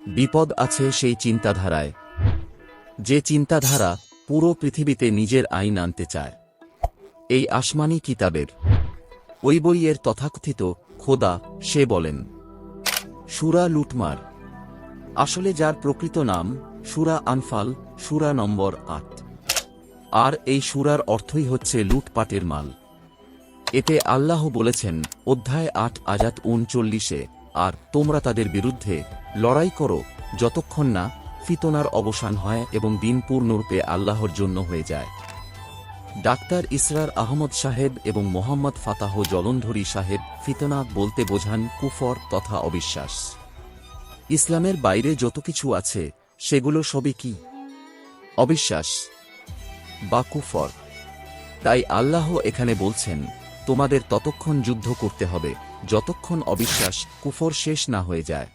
বিপদ আছে সেই চিন্তাধারায়, যে চিন্তাধারা পুরো পৃথিবীতে নিজের আইন আনতে চায়। এই আসমানি কিতাবের ওই বইয়ের তথাকথিত খোদা সে বলেন, সূরা লুটমার, আসলে যার প্রকৃত নাম সূরা আনফাল, সূরা নম্বর ৮। আর এই সূরার অর্থই হচ্ছে লুটপাটের মাল। এতে আল্লাহ বলেছেন অধ্যায় ৮ আয়াত ৩৯-এ, আর তোমরা তাদের বিরুদ্ধে লড়াই করো যতক্ষণ না ফিতনার অবসান হয় এবং দিন পূর্ণরূপে আল্লাহর জন্য হয়ে যায়। ডাক্তার ইসরার আহমদ সাহেব এবং মোহাম্মদ ফাতাহ জলন্ধরি সাহেব ফিতনা বলতে বোঝান কুফর তথা অবিশ্বাস। ইসলামের বাইরে যত কিছু আছে সেগুলো সবই কি? অবিশ্বাস বা কুফর। তাই আল্লাহ এখানে বলছেন তোমাদের ততক্ষণ যুদ্ধ করতে হবে যতক্ষণ অবিশ্বাস কুফর শেষ না হয়ে যায়।